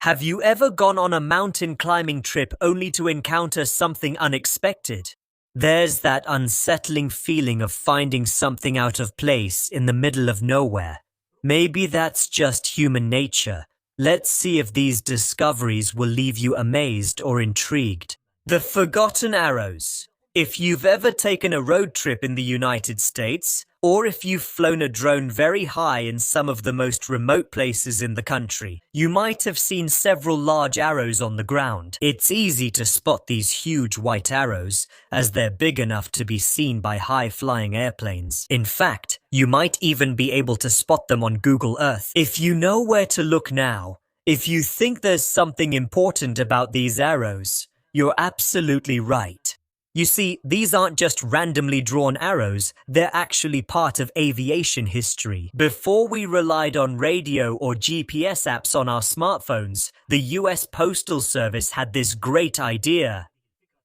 Have you ever gone on a mountain climbing trip only to encounter something unexpected? There's that unsettling feeling of finding something out of place in the middle of nowhere. Maybe that's just human nature. Let's see if these discoveries will leave you amazed or intrigued. The Forgotten Arrows. If you've ever taken a road trip in the United States, or if you've flown a drone very high in some of the most remote places in the country, you might have seen several large arrows on the ground. It's easy to spot these huge white arrows, as they're big enough to be seen by high-flying airplanes. In fact, you might even be able to spot them on Google Earth. If you know where to look now, if you think there's something important about these arrows, you're absolutely right. You see, these aren't just randomly drawn arrows, they're actually part of aviation history. Before we relied on radio or GPS apps on our smartphones, the US Postal Service had this great idea.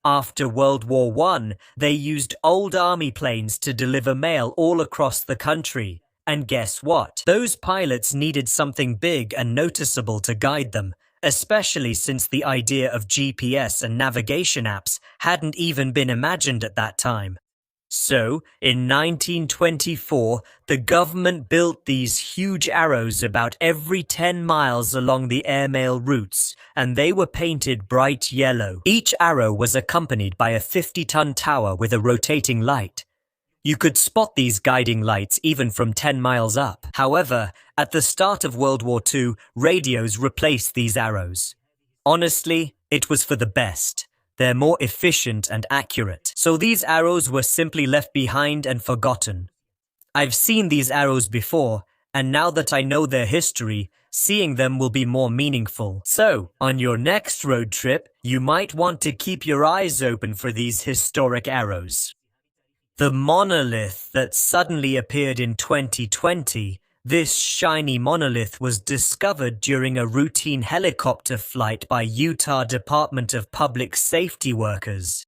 After World War I, they used old army planes to deliver mail all across the country. And guess what? Those pilots needed something big and noticeable to guide them, especially since the idea of GPS and navigation apps hadn't even been imagined at that time. So, in 1924, the government built these huge arrows about every 10 miles along the airmail routes, and they were painted bright yellow. Each arrow was accompanied by a 50-ton tower with a rotating light. You could spot these guiding lights even from 10 miles up. However, at the start of World War II, radios replaced these arrows. Honestly, it was for the best. They're more efficient and accurate. So these arrows were simply left behind and forgotten. I've seen these arrows before, and now that I know their history, seeing them will be more meaningful. So, on your next road trip, you might want to keep your eyes open for these historic arrows. The monolith that suddenly appeared in 2020, this shiny monolith was discovered during a routine helicopter flight by Utah Department of Public Safety workers.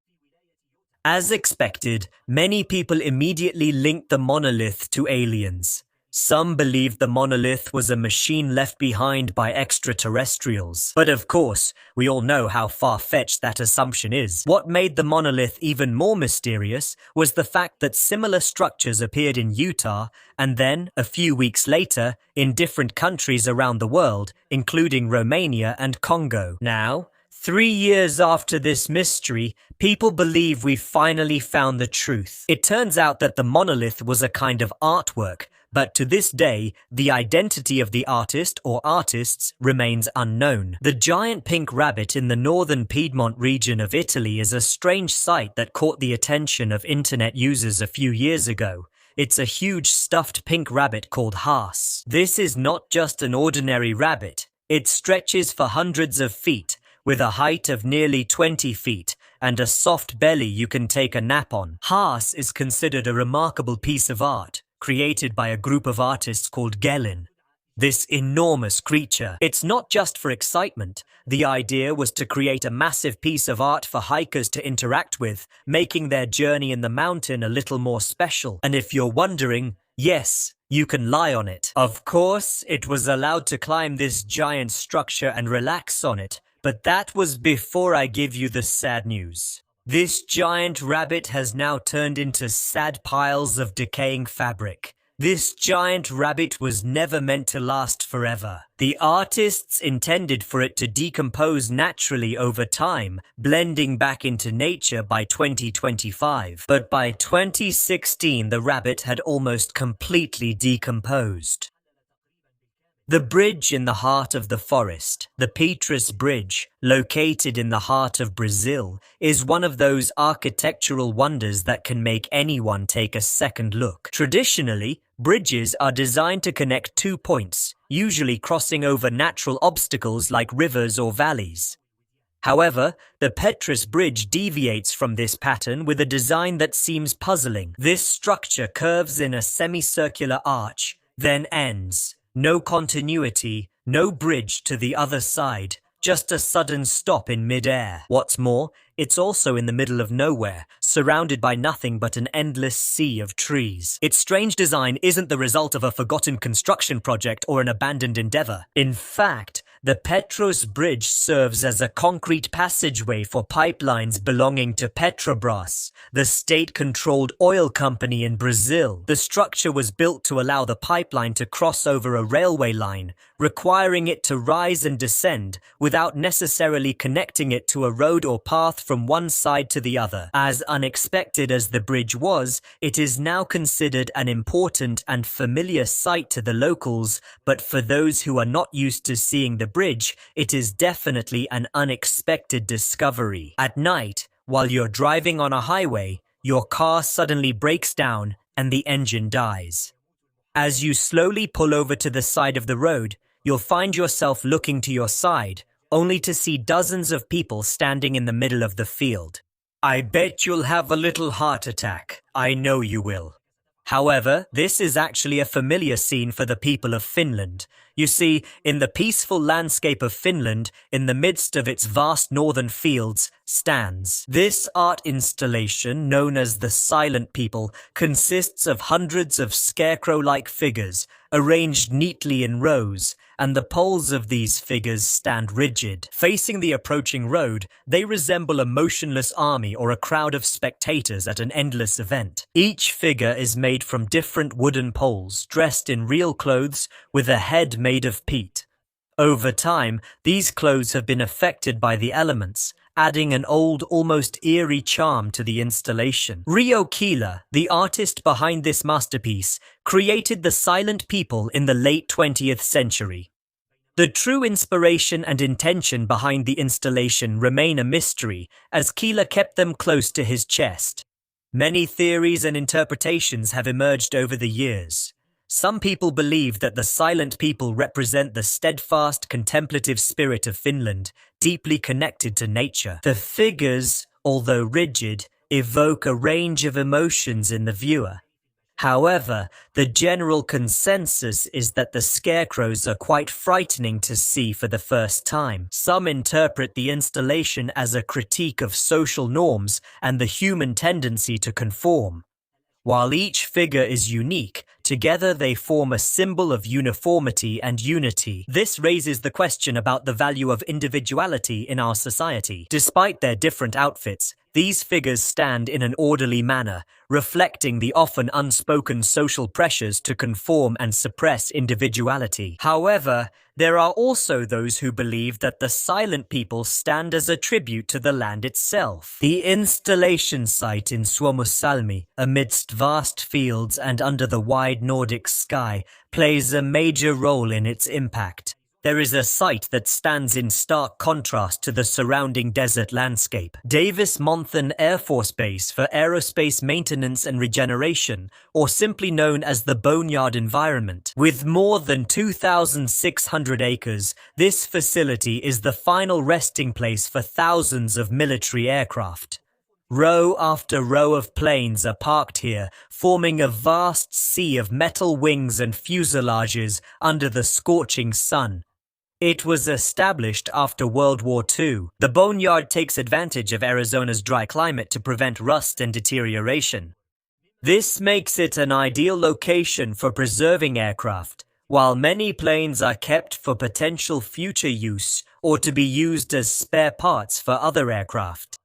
As expected, many people immediately linked the monolith to aliens. Some believed the monolith was a machine left behind by extraterrestrials. But of course, we all know how far-fetched that assumption is. What made the monolith even more mysterious was the fact that similar structures appeared in Utah and then, a few weeks later, in different countries around the world, including Romania and Congo. Now, 3 years after this mystery, people believe we've finally found the truth. It turns out that the monolith was a kind of artwork, but to this day, the identity of the artist or artists remains unknown. The giant pink rabbit in the northern Piedmont region of Italy is a strange sight that caught the attention of internet users a few years ago. It's a huge stuffed pink rabbit called Haas. This is not just an ordinary rabbit. It stretches for hundreds of feet, with a height of nearly 20 feet, and a soft belly you can take a nap on. Haas is considered a remarkable piece of art, created by a group of artists called Gellin. This enormous creature. It's not just for excitement. The idea was to create a massive piece of art for hikers to interact with, making their journey in the mountain a little more special. And if you're wondering, yes, you can lie on it. Of course, it was allowed to climb this giant structure and relax on it, but that was before I give you the sad news. This giant rabbit has now turned into sad piles of decaying fabric. This giant rabbit was never meant to last forever. The artists intended for it to decompose naturally over time, blending back into nature by 2025. But by 2016, the rabbit had almost completely decomposed. The bridge in the heart of the forest, the Petrus Bridge, located in the heart of Brazil, is one of those architectural wonders that can make anyone take a second look. Traditionally, bridges are designed to connect 2 points, usually crossing over natural obstacles like rivers or valleys. However, the Petrus Bridge deviates from this pattern with a design that seems puzzling. This structure curves in a semicircular arch, then ends. No continuity, no bridge to the other side, just a sudden stop in mid-air. What's more, it's also in the middle of nowhere, surrounded by nothing but an endless sea of trees. Its strange design isn't the result of a forgotten construction project or an abandoned endeavor. In fact, The Petrus Bridge serves as a concrete passageway for pipelines belonging to Petrobras, the state-controlled oil company in Brazil. The structure was built to allow the pipeline to cross over a railway line, requiring it to rise and descend without necessarily connecting it to a road or path from one side to the other. As unexpected as the bridge was, it is now considered an important and familiar sight to the locals, but for those who are not used to seeing the bridge, it is definitely an unexpected discovery. At night, while you're driving on a highway, your car suddenly breaks down and the engine dies. As you slowly pull over to the side of the road, you'll find yourself looking to your side, only to see dozens of people standing in the middle of the field. I bet you'll have a little heart attack. I know you will. However, this is actually a familiar scene for the people of Finland. You see, in the peaceful landscape of Finland, in the midst of its vast northern fields, stands. This art installation, known as the Silent People, consists of hundreds of scarecrow-like figures, arranged neatly in rows, and the poles of these figures stand rigid. Facing the approaching road, they resemble a motionless army or a crowd of spectators at an endless event. Each figure is made from different wooden poles, dressed in real clothes, with a head made of peat. Over time, these clothes have been affected by the elements, adding an old, almost eerie charm to the installation. Rio Keela, the artist behind this masterpiece, created the Silent People in the late 20th century. The true inspiration and intention behind the installation remain a mystery, as Keela kept them close to his chest. Many theories and interpretations have emerged over the years. Some people believe that the Silent People represent the steadfast, contemplative spirit of Finland, deeply connected to nature. The figures, although rigid, evoke a range of emotions in the viewer. However, the general consensus is that the scarecrows are quite frightening to see for the first time. Some interpret the installation as a critique of social norms and the human tendency to conform. While each figure is unique, together they form a symbol of uniformity and unity. This raises the question about the value of individuality in our society. Despite their different outfits, these figures stand in an orderly manner, reflecting the often unspoken social pressures to conform and suppress individuality. However, there are also those who believe that the Silent People stand as a tribute to the land itself. The installation site in Suomussalmi, amidst vast fields and under the wide Nordic sky, plays a major role in its impact. There is a site that stands in stark contrast to the surrounding desert landscape. Davis Monthan Air Force Base for Aerospace Maintenance and Regeneration, or simply known as the Boneyard environment. With more than 2,600 acres, this facility is the final resting place for thousands of military aircraft. Row after row of planes are parked here, forming a vast sea of metal wings and fuselages under the scorching sun. It was established after World War II. The Boneyard takes advantage of Arizona's dry climate to prevent rust and deterioration. This makes it an ideal location for preserving aircraft, while many planes are kept for potential future use or to be used as spare parts for other aircraft.